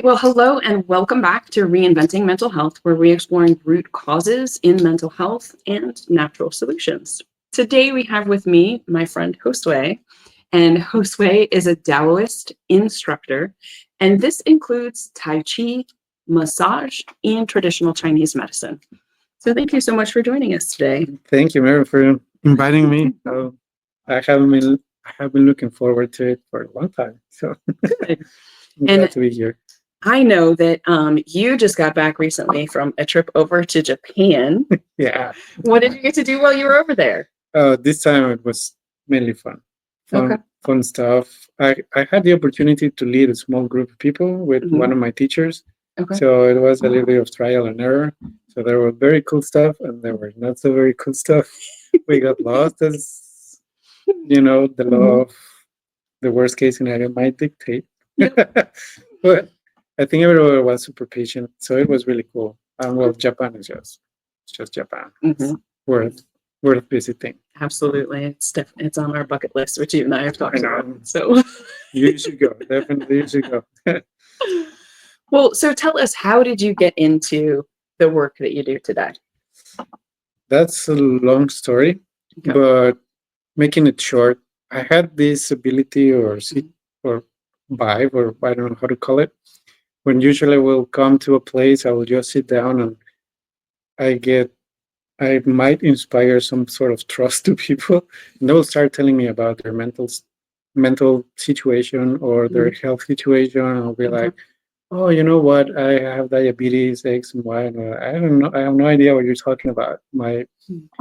Well, hello and welcome back to Reinventing Mental Health, where we're exploring root causes in mental health and natural solutions. Today we have with me my friend Josue, and Josue is a Daoist instructor, and this includes Tai Chi, massage, and traditional Chinese medicine. So thank you so much for joining us today. Thank you, Mary, for inviting me. I have been looking forward to it for a long time. So Good. I'm And glad to be here. I know that you just got back recently from a trip over to Japan. Yeah. What did you get to do while you were over there? This time it was mainly fun. Okay. Fun stuff. I had the opportunity to lead a small group of people with Mhm. one of my teachers. Okay. So it was a little bit of trial and error. So there were very cool stuff and there were not so very cool stuff. We got lost as the law of the worst case scenario might dictate. But I think everyone was super patient, so it was really cool. And well, Japan is just Japan. It's Mhm. worth visiting. Absolutely. It's on our bucket list, which you and I have talked I know. about. So, You should go. Definitely, you should go. well, so tell us, how did you get into the work that you do today? That's a long story, Okay. but making it short, I had this ability or vibe, or I don't know how to call it. When usually I will come to a place, I will just sit down and I get I might inspire some sort of trust to people, and they will start telling me about their mental situation or their health situation. I'll be Okay. like, "Oh, you know what? I have diabetes, X and Y, and I don't know. I have no idea what you're talking about." I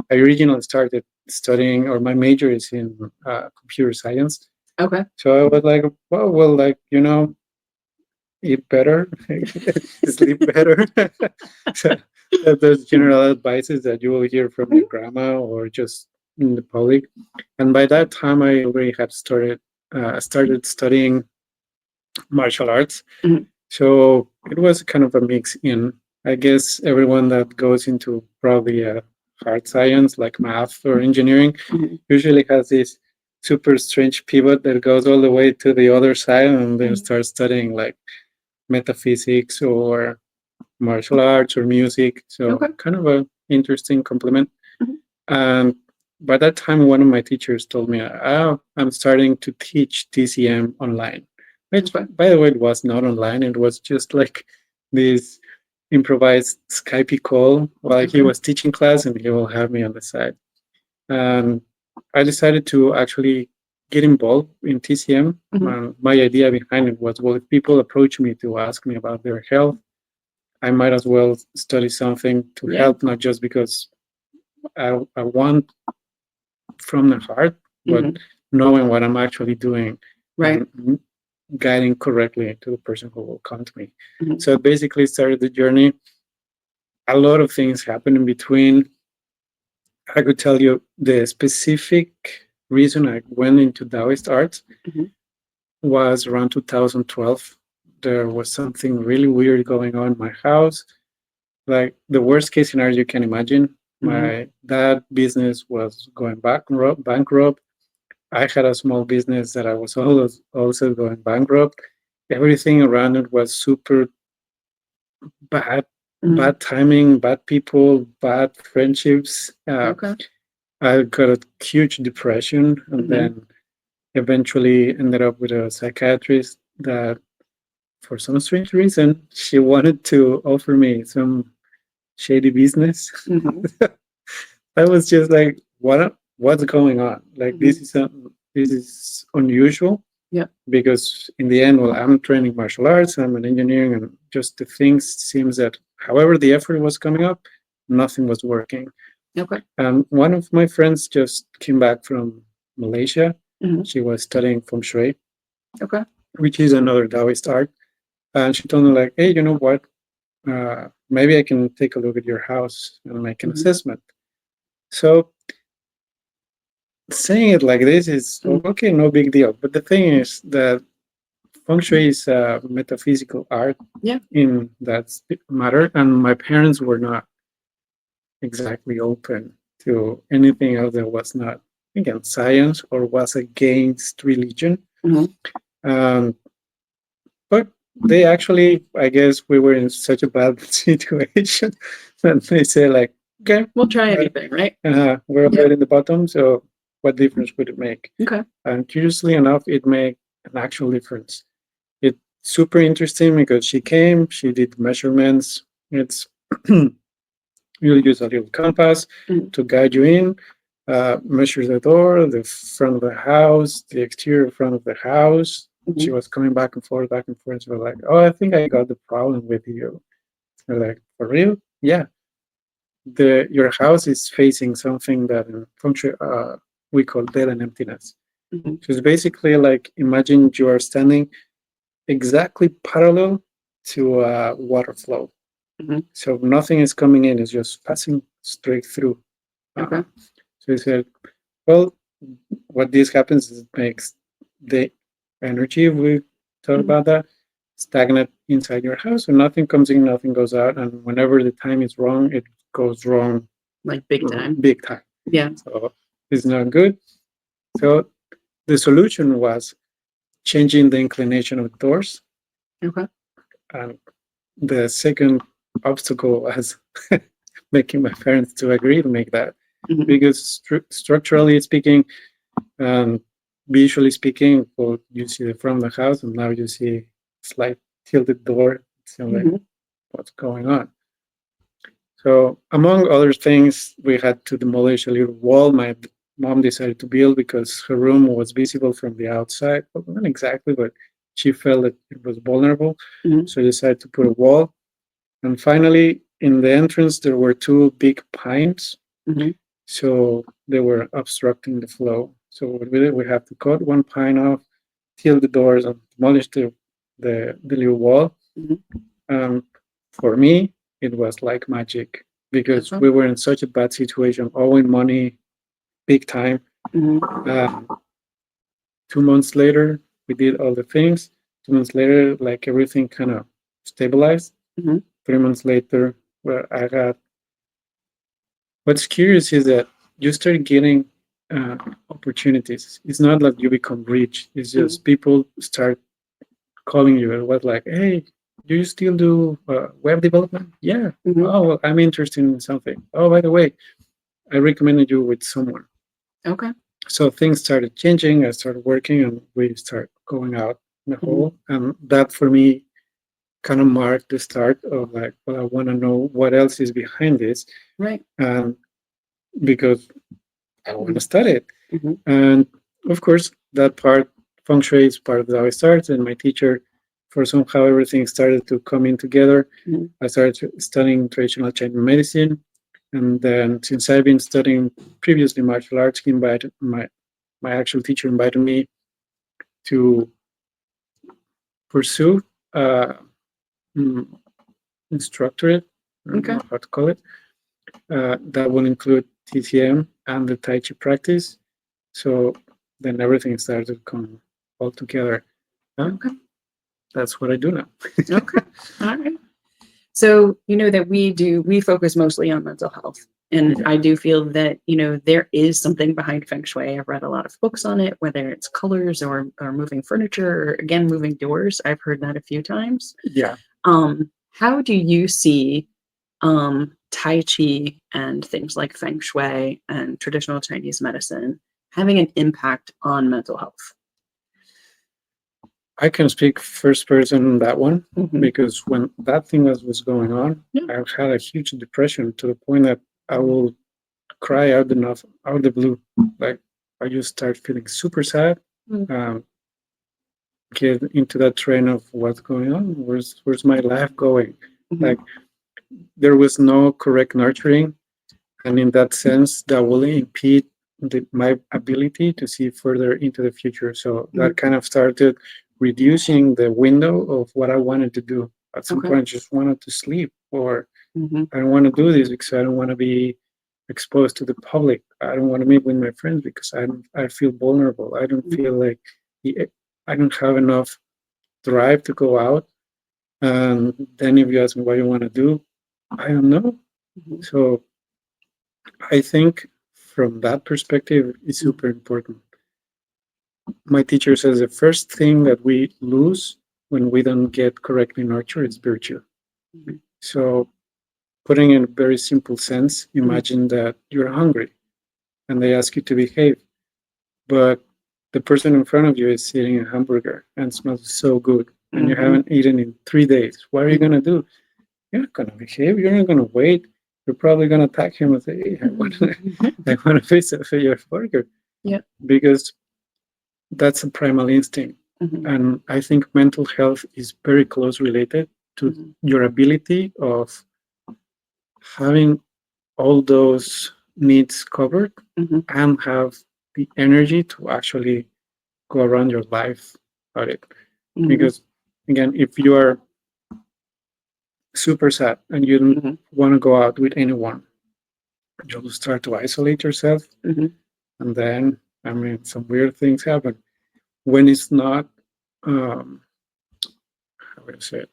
originally started studying, or my major is in computer science. Okay. So I was like, well, like eat better, sleep better. So those general advices that you will hear from your grandma or just in the public. And by that time, I already had started studying martial arts. Mhm. So it was kind of a mix in. I guess everyone that goes into probably a hard science like math or engineering Mhm. usually has this super strange pivot that goes all the way to the other side and then starts studying like metaphysics or martial arts or music. So Okay. kind of a interesting complement. Mhm. And by that time, one of my teachers told me, "Oh, I'm starting to teach TCM online," which, Okay. by the way, it was not online. It was just like this improvised Skype call while he Okay. was teaching class, and he will have me on the side. And I decided to actually get involved in TCM. My idea behind it was, well, if people approach me to ask me about their health, I might as well study something to help, not just because I want from the heart, but knowing what I'm actually doing Right. and guiding correctly to the person who will come to me. Mhm. So it basically started the journey. A lot of things happened in between. I could tell you the specific reason I went into Daoist art Mhm. was around 2012. There was something really weird going on in my house. Like the worst case scenario you can imagine. My dad business was going bankrupt. I had a small business that I was also going bankrupt. Everything around it was super bad, bad timing, bad people, bad friendships. Okay. I got a huge depression and then eventually ended up with a psychiatrist that, for some strange reason, she wanted to offer me some shady business. Mhm. I was just like, what's going on? Like this is unusual. Yeah. Because in the end, well, I'm training martial arts, I'm an engineering, and just the things seems that however the effort was coming up, nothing was working. Okay. One of my friends just came back from Malaysia. Mhm. She was studying feng shui, Okay. which is another Taoist art, and she told me like, hey, you know what? Maybe I can take a look at your house and make an assessment. So saying it like this is okay, no big deal. But the thing is that feng shui is a metaphysical art Yeah. in that matter, and my parents were not exactly open to anything else that was not, again, science or was against religion. Mhm. Um, but they actually, I guess we were in such a bad situation that they say like, okay, We'll try anything, right? we're Yep. already in the bottom, so what difference would it make? Okay. And curiously enough, it made an actual difference. It's super interesting because she came, she did measurements. It's you'll use a little compass Mhm. to guide you in, measure the door, the front of the house, the exterior front of the house. She Mhm. was coming back and forth, back and forth. So we're like, oh, I think I got the problem with you. We're like, for real? Yeah. Your house is facing something that in function we call dead and emptiness. Mhm. So it's basically like imagine you are standing exactly parallel to a water flow. Mhm. So nothing is coming in; it's just passing straight through. Okay. So he said, well, what this happens is it makes the energy, we thought Mhm. about that, stagnant inside your house. So nothing comes in, nothing goes out. And whenever the time is wrong, it goes wrong Like big time. big time. Yeah. So it's not good. So the solution was changing the inclination of the doors. Okay. And the second obstacle was making my parents to agree to make that. Mhm. Because structurally speaking, and visually speaking, well, you see the front of the house, and now you see slight tilted door. So like, Mhm. what's going on? So among other things, we had to demolish a little wall my mom decided to build because her room was visible from the outside. Well, not exactly, but she felt that it was vulnerable. Mhm. So I decided to put a wall. And finally, in the entrance, there were two big pines. Mhm. So they were obstructing the flow. So what we did, we have to cut one pine off, seal the doors, and demolish the little wall. Mhm. For me, it was like magic because Okay. we were in such a bad situation, owing money big time. Mhm. Um, 2 months later, we did all the things. 2 months later, like everything kind of stabilized. Mhm. 3 months later, where I got what's curious is that you start getting uh, opportunities. It's not like you become rich. It's Mhm. just people start calling you. It was like, hey, do you still do web development? Yeah. Mhm. Oh, well, I'm interested in something. Oh, by the way, I recommended you with someone. Okay. So things started changing. I started working, and we start going out in the Mhm. whole. And that for me kind of marked the start of like, well, I want to know what else is behind this, Right. and because I want to Mhm. study it. Mhm. And of course, that part, feng shui is part of how I started. And my teacher, for somehow everything started to come in together. Mhm. I started studying traditional Chinese medicine. And then since I've been studying previously martial arts, he invited my actual teacher invited me to pursue mm, instructorate. I don't Okay. know how to call it. That will include TCM and the Tai Chi practice. So then everything started to come all together. And Okay. that's what I do now. Okay. All right. So, that we focus mostly on mental health. And Yeah. I do feel that, there is something behind feng shui. I've read a lot of books on it, whether it's colors or moving furniture or again moving doors. I've heard that a few times. Yeah. How do you see Tai Chi and things like feng shui and traditional Chinese medicine having an impact on mental health? I can speak first person on that one Hmm. because when that thing was going on, Yeah. I had a huge depression to the point that I will cry out of the blue. Like I just start feeling super sad. Mm-hmm. Um, get into that train of what's going on. Where's my life going? Like there was no correct nurturing, and in that sense, that will impede my ability to see further into the future. So Hmm. that kind of started reducing the window of what I wanted to do. At some Okay. point, I just wanted to sleep, or Hmm. I don't want to do this because I don't want to be exposed to the public. I don't want to meet with my friends because I feel vulnerable. I don't feel like I don't have enough drive to go out. And then if you ask me what you want to do, I don't know. Hmm. So I think from that perspective, it's super important. My teacher says the first thing that we lose when we don't get correctly nurtured, it's virtue. Mhm. So, putting in a very simple sense, Mhm. imagine that you're hungry and they ask you to behave, but the person in front of you is eating a hamburger and smells so good, and you Mhm. haven't eaten in 3 days. What are you Mhm. going to do? You're not going to behave. You're not going to wait. You're probably going to attack him and say, hey, I want a piece of your burger. Yeah. Because that's a primal instinct. Mhm. And I think mental health is very close related to Mhm. your ability of having all those needs covered Mhm. and have the energy to actually go around your life about it. Mhm. Because again, if you are super sad and you don't Mhm. want to go out with anyone, you'll start to isolate yourself. Mhm. And then, I mean, some weird things happen. When it's not, how would I say it,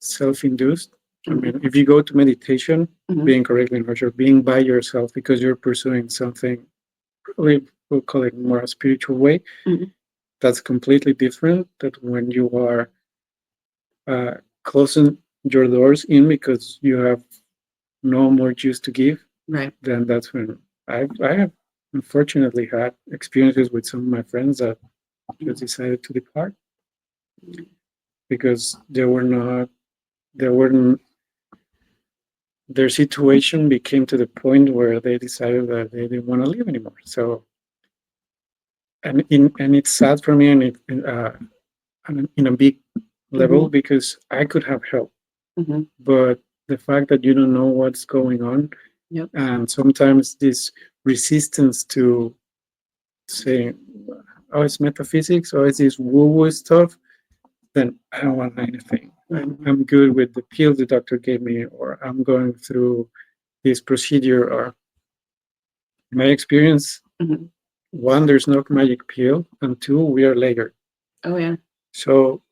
self-induced. I Mhm. mean, if you go to meditation, Mhm. being correctly nurtured, being by yourself because you're pursuing something, probably we'll call it more a spiritual way, Mhm. that's completely different than when you are uh, closing your doors in because you have no more juice to give. Right. Then that's when I have unfortunately had experiences with some of my friends that just decided to depart because they weren't their situation became to the point where they decided that they didn't want to live anymore. So, and it's sad for me, and in a big level Mhm. because I could have helped, Mhm. but the fact that you don't know what's going on, Yep. and sometimes this resistance to saying, "Oh, it's metaphysics," or it's this woo-woo stuff, then I don't want anything. Mhm. I'm good with the pill the doctor gave me, or I'm going through this procedure, or my experience. Mhm. One, there's no magic pill, and two, we are layered. Oh yeah. So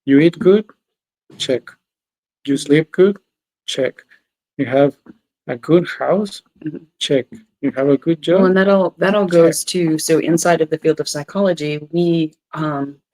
you eat good, check. You Mhm. sleep good, check. You have a good house, Mhm. check. You have a good Well, job, and that all check. goes to, so inside of the field of psychology, we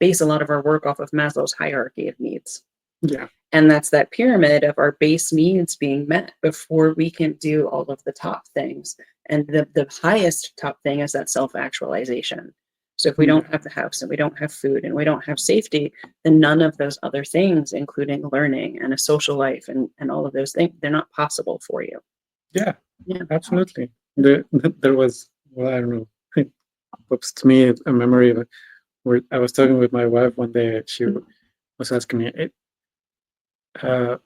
base a lot of our work off of Maslow's hierarchy of needs. Yeah, And that's that pyramid of our base needs being met before we can do all of the top things. And the highest top thing is that self-actualization. So if we yeah, don't have the house and we don't have food and we don't have safety, then none of those other things, including learning and a social life and all of those things, they're not possible for you. yeah, Yeah. absolutely. There was, well, I don't know, it pops to me a memory of where I was talking with my wife one day. She was asking me, uh,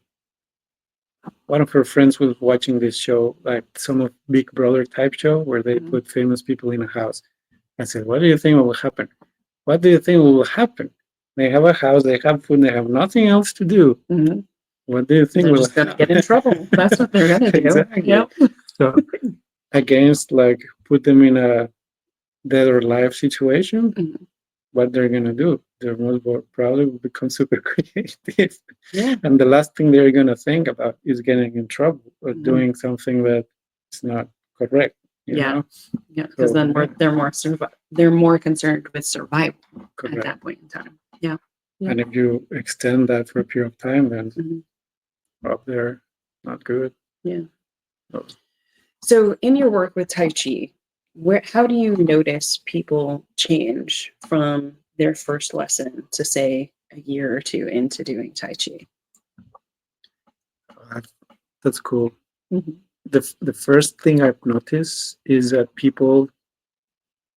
one of her friends was watching this show, like some of Big Brother type show, where they Mhm. put famous people in a house. I said, "What do you think will happen? What do you think will happen? They have a house, they have food, they have nothing else to do. Mhm. What do you think They're will just going to get in happen?" trouble. That's what they're going to do. Exactly. Yep. So against like put them in a dead or alive situation, Mhm. what they're gonna do? They're most probably will become super creative, Yeah. and the last thing they're gonna think about is getting in trouble or Mhm. doing something that is not correct. You Yeah. know. Yeah. Because So then yeah, they're more concerned with survival at correct. that point in time. Yeah. Yeah. And if you extend that for a period of time, then Mhm. up there, not good. Yeah. So, So in your work with Tai Chi, how do you notice people change from their first lesson to, say, a year or two into doing Tai Chi? that, that's cool. Mhm. The first thing I've noticed is that people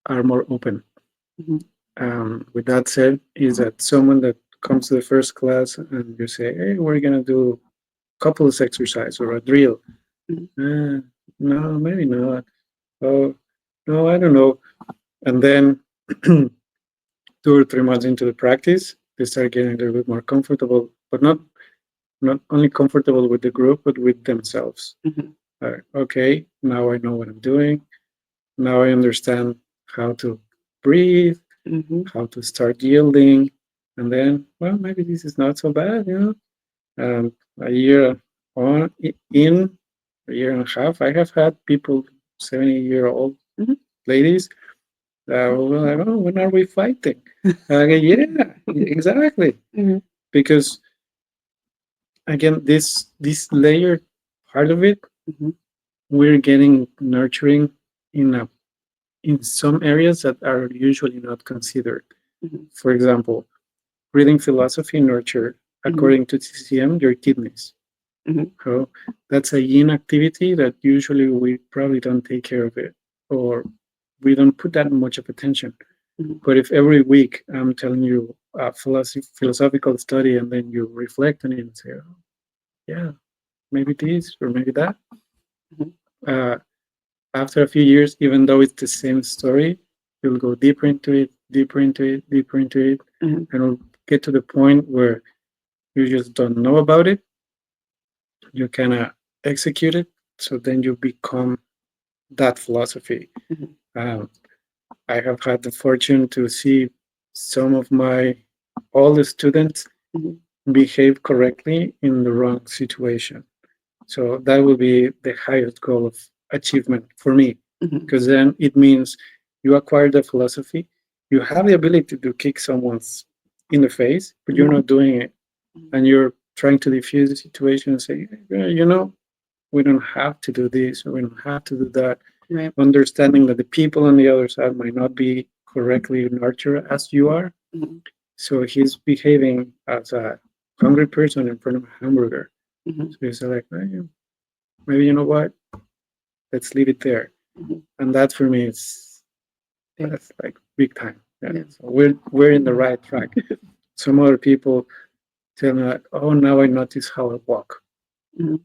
are more open. Mhm. With that said, is that someone that comes to the first class and you say, "Hey, we're gonna do couples exercise or a drill." Mhm. No, maybe not. Oh, no, I don't know. And then 2 or 3 months into the practice, they start getting a little bit more comfortable, but not only comfortable with the group, but with themselves. Mhm. Okay, now I know what I'm doing. Now I understand how to breathe, Mhm. how to start yielding, and then, well, maybe this is not so bad, you know. And a year on in a year and a half, I have had people 70-year-old Mhm. ladies We're like, oh, when are we fighting? Okay, yeah, exactly. Mhm. Because again, this layered part of it, Mhm. we're getting nurturing in a in some areas that are usually not considered. Mhm. For example, reading philosophy nurture, Mhm. according to TCM, your kidneys. Mhm. So that's a yin activity that usually we probably don't take care of it, or we don't put that much of attention. Mhm. But if every week I'm telling you a philosophical study and then you reflect on it and say, oh, yeah, maybe this or maybe that, Mhm. uh, after a few years, even though it's the same story, you'll go deeper into it, deeper into it, deeper into it, Mhm. and it'll get to the point where you just don't know about it. You kind of execute it. So then you become that philosophy. Mhm. Um, I have had the fortune to see some of my oldest students Mhm. behave correctly in the wrong situation. So that will be the highest goal of achievement for me, Mhm. because then it means you acquire the philosophy, you have the ability to kick someone's in the face, but you're Mhm. not doing it, and you're trying to diffuse the situation and say, yeah, we don't have to do this or we don't have to do that. Right. Understanding that the people on the other side might not be correctly nurtured as you are. Mhm. So he's behaving as a hungry person in front of a hamburger. Mhm. So he's like, maybe you know what? Let's leave it there. Mhm. And that for me is Big. that's like big time. Yeah. Yeah. So we're in the right track. Some other people tell me like, oh, now I notice how I walk. Mhm.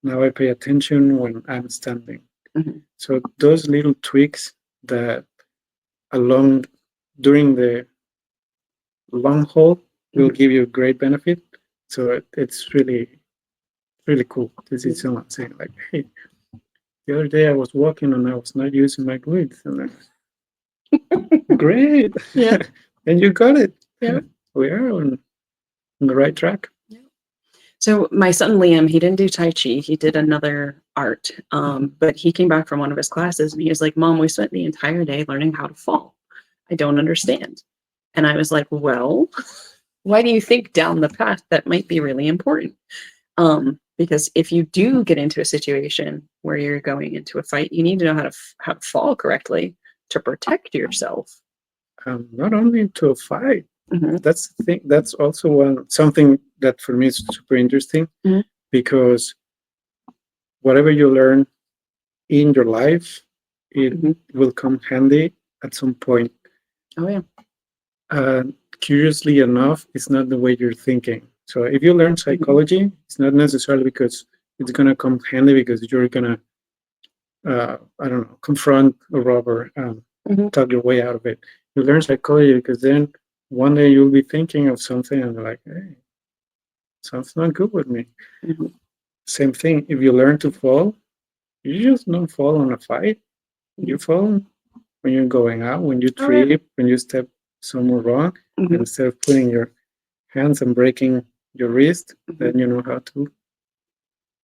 Now I pay attention when I'm standing. Mhm. So those little tweaks that along during the long haul will Mhm. give you great benefit. So it's really cool to see Mhm. someone saying like, hey, the other day I was walking and I was not using my glutes. And I'm like, great. Yeah. And you got it. Yeah. We are on the right track. Yeah. So my son Liam, he didn't do Tai Chi. He did another art. But he came back from one of his classes and he was like, Mom, we spent the entire day learning how to fall. I don't understand. And I was like, well, why do you think down the path that might be really important? Because if you do get into a situation where you're going into a fight, you need to know how to fall correctly to protect yourself. Not only to a fight. Mhm. That's the thing. That's also something that for me is super interesting Mhm. because whatever you learn in your life, it Mhm. will come handy at some point. Oh yeah. Uh, Curiously enough, it's not the way you're thinking. So if you learn Mhm. psychology, it's not necessarily because it's gonna come handy because you're gonna, I don't know, confront a robber, Mhm. talk your way out of it. You learn psychology because then one day you'll be thinking of something and you're like, hey, something's not good with me. Mhm. Same thing. If you learn to fall, you just don't fall on a fight. You Mhm. fall when you're going out, when you Oh yeah. trip, when you step somewhere wrong, and Mhm. instead of putting your hands and breaking your wrist, Mhm. then you know how to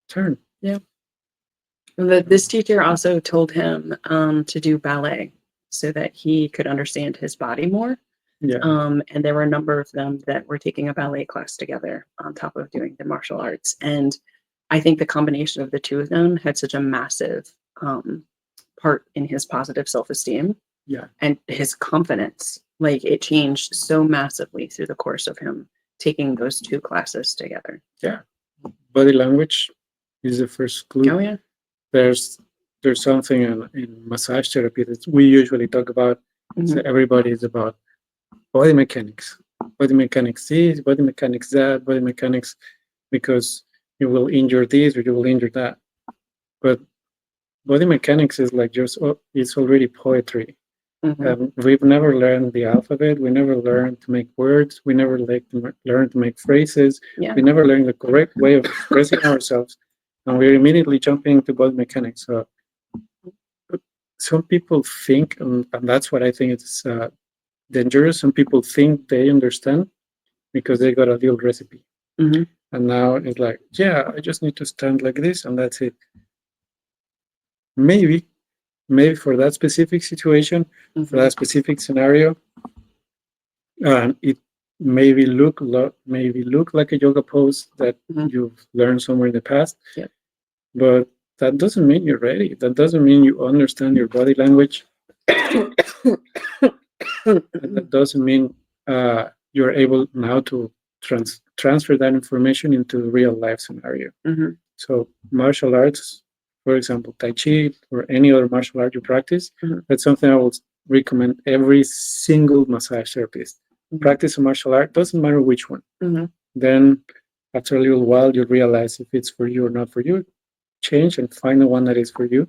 turn. Yeah. This teacher also told him to do ballet so that he could understand his body more. Yeah, And there were a number of them that were taking a ballet class together on top of doing the martial arts. And I think the combination of the two of them had such a massive part in his positive self-esteem yeah, and his confidence. Like it changed so massively through the course of him taking those two classes together. yeah. Body language is the first clue. Oh yeah. There's there's something in massage therapy that we usually talk about. So Mhm. everybody is about body mechanics, body mechanics this, body mechanics that, body mechanics because you will injure this or you will injure that. But body mechanics is like just it's already poetry. Mhm. We've never learned the alphabet. We never learned to make words. We never learned to make phrases. Yeah. We never learned the correct way of expressing ourselves, and we're immediately jumping into body mechanics. So some people think, and that's what I think is dangerous. Some people think they understand because they got a little recipe, Mhm. and now it's like, yeah, I just need to stand like this, and that's it. Maybe, maybe for that specific situation, for that specific scenario, and it maybe look like a yoga pose that you've learned somewhere in the past. Yep. But that doesn't mean you're ready. That doesn't mean you understand your body language. That doesn't mean you're able now to transfer that information into real life scenario. So martial arts, for example, Tai Chi or any other martial art you practice, that's something I would recommend every single massage therapist. Practice a martial art, doesn't matter which one. Then after a little while, you'll realize if it's for you or not for you. Change and find the one that is for you.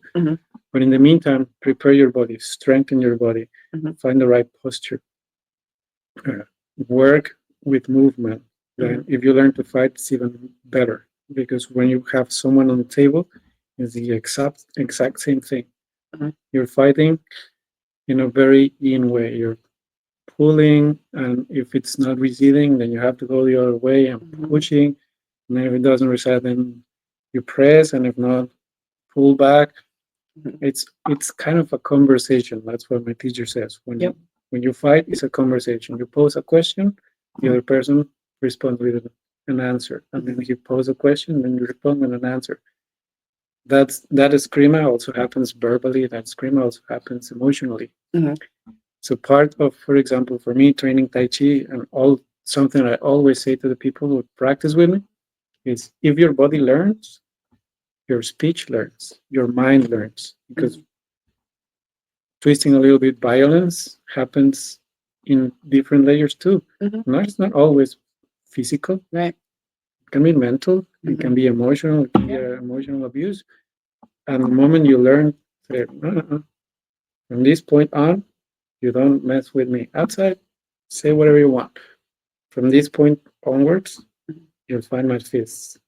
But in the meantime, prepare your body, strengthen your body, find the right posture, work with movement. Then if you learn to fight, it's even better, because when you have someone on the table, it's the exact same thing. You're fighting in a very yin way. You're pulling, and if it's not receding, then you have to go the other way and pushing. And then if it doesn't recede, then you press, and if not, pull back. It's kind of a conversation. That's what my teacher says. When you fight, it's a conversation. You pose a question, the other person responds with an answer, and then you pose a question, then you respond with an answer. That eskrima also happens verbally. That eskrima also happens emotionally. So part of, for example, for me, training Tai Chi and something I always say to the people who practice with me is, if your body learns, your speech learns, your mind learns, because twisting a little bit, violence happens in different layers too. No, it's not always physical. Right. It can be mental. It can be emotional. It can be emotional abuse. And the moment you learn, say, no. From this point on, you don't mess with me. Outside, say whatever you want. From this point onwards, you'll find my fists.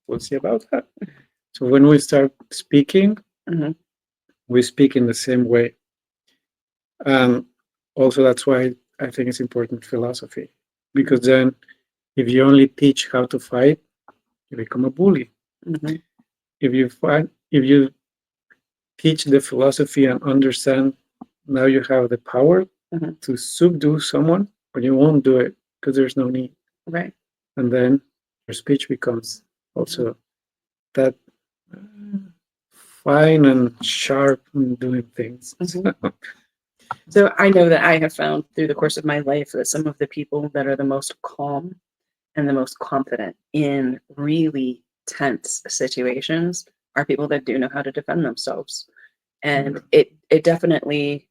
We'll see about that. So when we start speaking, we speak in the same way. And also that's why I think it's important philosophy. Because then if you only teach how to fight, you become a bully. If you teach the philosophy and understand, now you have the power to subdue someone, but you won't do it because there's no need. Right. And then your speech becomes also that fine and sharp and doing things. So I know that I have found through the course of my life that some of the people that are the most calm and the most confident in really tense situations are people that do know how to defend themselves. And it definitely,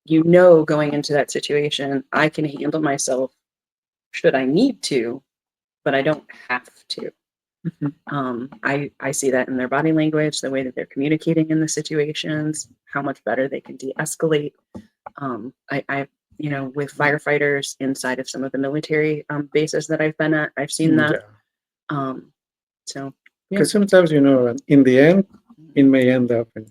going into that situation, I can handle myself should I need to, but I don't have to. I see that in their body language, the way that they're communicating in the situations, how much better they can de-escalate. I with firefighters inside of some of the military bases that I've been at, I've seen that. So because sometimes, in the end, it may end up in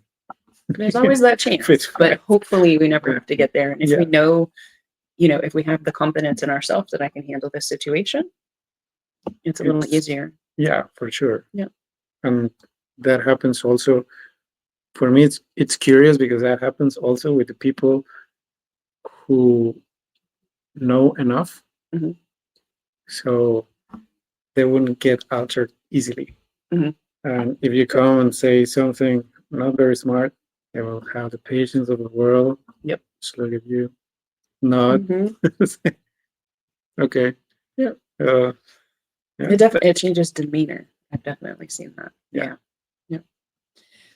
there's always that chance, but hopefully we never have to get there. And if we know, if we have the confidence in ourselves that I can handle this situation, it's a little easier. Yeah, for sure. Yeah. And that happens also, for me, it's curious because that happens also with the people who know enough. So they wouldn't get altered easily. And if you come and say something not very smart, they will have the patience of the world. Just look at you. Nod. Okay. Yeah. It changes demeanor. I've definitely seen that. Yeah.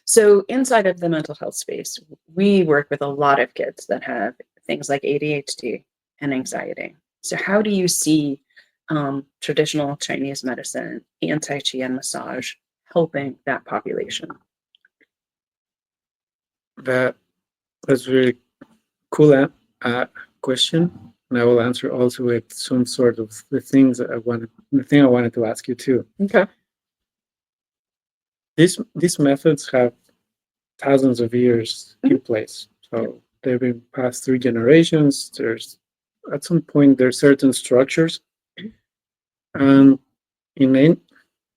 So inside of the mental health space, we work with a lot of kids that have things like ADHD and anxiety. So how do you see traditional Chinese medicine and Tai Chi and massage helping that population? That's really cool question. And I will answer also with some sort of the thing I wanted to ask you too. Okay. These methods have thousands of years in place. So they've been passed through generations. At some point, there's certain structures. And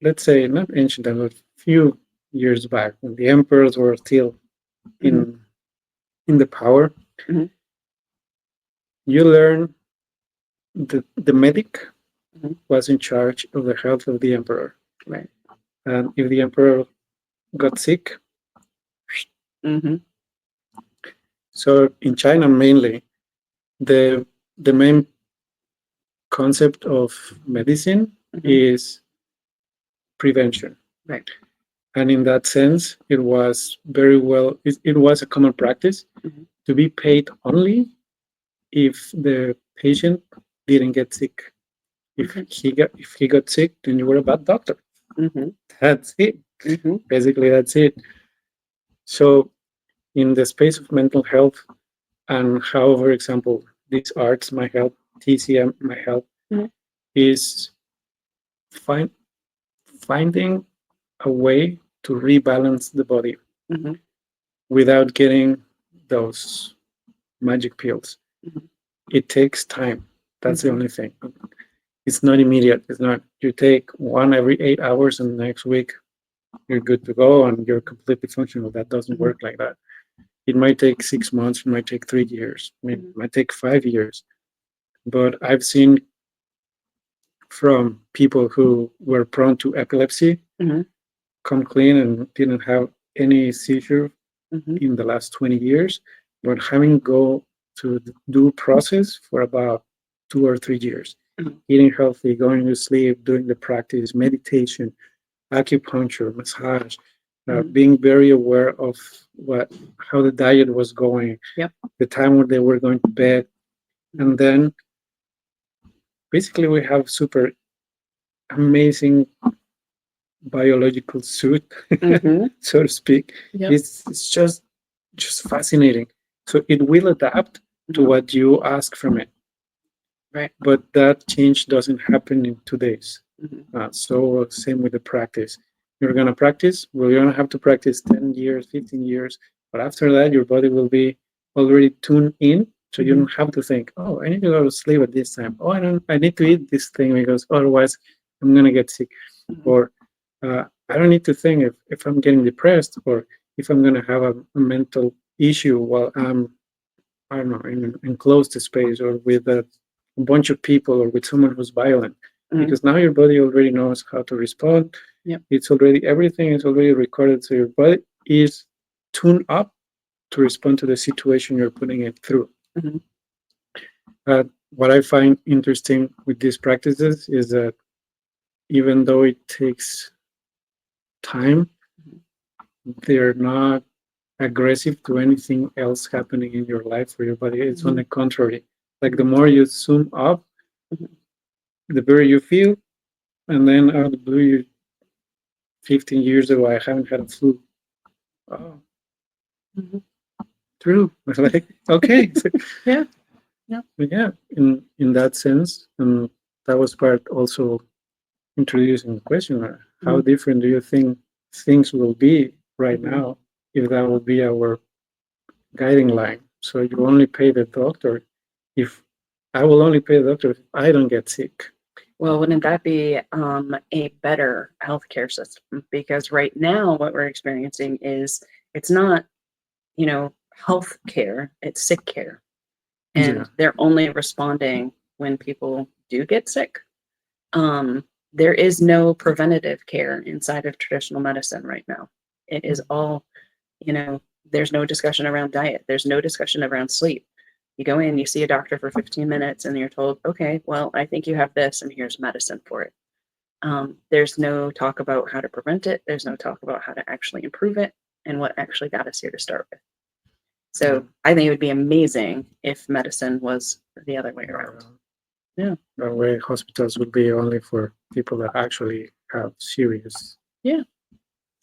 let's say not ancient times, but a few years back, when the emperors were still in in the power, Mhm. you learn the medic Mhm. was in charge of the health of the emperor. Right. And if the emperor got sick, Mm-hmm. so in China mainly, the main concept of medicine Mhm. is prevention. Right. And in that sense, it was very well, it was a common practice Mhm. to be paid only if the patient didn't get sick. Mhm. If he got sick, then you were a bad doctor. Mhm. That's it. Mhm. Basically, that's it. So in the space of mental health and how, for example, these arts might help, TCM might help, Mhm. is find, finding a way to rebalance the body Mhm. without getting those magic pills. Mhm. It takes time. That's the Mhm. only thing. It's not immediate. It's not you take one every 8 hours and next week you're good to go and you're completely functional. That doesn't Mhm. work like that. It might take 6 months, it might take 3 years, it Mhm. might take 5 years. But I've seen from people who were prone to epilepsy Mhm. come clean and didn't have any seizure Mhm. in the last 20 years, but having go to the due process for about 2 or 3 years, Mhm. eating healthy, going to sleep, doing the practice, meditation, acupuncture, massage, Mhm. being very aware of what how the diet was going, Yep. the time when they were going to bed, and then basically we have super amazing biological suit, Mhm. so to speak. Yep. It's just fascinating. So it will adapt to Mhm. what you ask from it, Right. but that change doesn't happen in 2 days. Mhm. So same with the practice. You're gonna practice. Well, you're gonna have to practice 10 years, 15 years, but after that, your body will be already tuned in, so you Mhm. don't have to think, oh, I need to go to sleep at this time. Oh, I need to eat this thing because otherwise I'm gonna get sick. Mhm. Or I don't need to think if I'm getting depressed or if I'm gonna have a mental issue while I'm I don't know in enclosed space or with a bunch of people or with someone who's violent Mhm. because now your body already knows how to respond. Yep. It's already everything is already recorded, so your body is tuned up to respond to the situation you're putting it through. Mhm. What I find interesting with these practices is that even though it takes time, they're not aggressive to anything else happening in your life or your body. It's on Mhm. the contrary. Like the more you zoom up, Mhm. the better you feel. And then out of the blue, 15 years ago, I haven't had a flu. Oh, Mhm. true. I was like, okay. So, Yeah. Yeah. yeah, in that sense, and that was part also introducing the question: how Mhm. different do you think things will be right Mhm. now if that will be our guiding line? So you only pay the doctor if I will only pay the doctor if I don't get sick. Well, wouldn't that be a better healthcare system? Because right now, what we're experiencing is it's not, health care, it's sick care. Yeah, And they're only responding when people do get sick. Um, there is no preventative care inside of traditional medicine right now. It is all, there's no discussion around diet, there's no discussion around sleep. You go in, you see a doctor for 15 minutes, and you're told, okay, well, I think you have this, and here's medicine for it. There's no talk about how to prevent it. There's no talk about how to actually improve it and what actually got us here to start with. yeah. So I think it would be amazing if medicine was the other way around. Yeah. That way, hospitals would be only for people that actually have serious Yeah.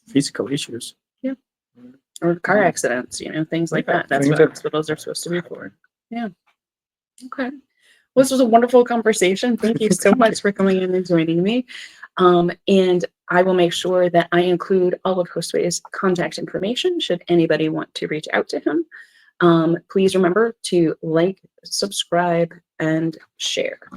physical issues. Yeah. Or car accidents, things like that. That's what hospitals are supposed to be for. Yeah. Okay. Well, this was a wonderful conversation. Thank you so much for coming in and joining me. And I will make sure that I include all of Josue's contact information should anybody want to reach out to him. Please remember to like, subscribe, and share.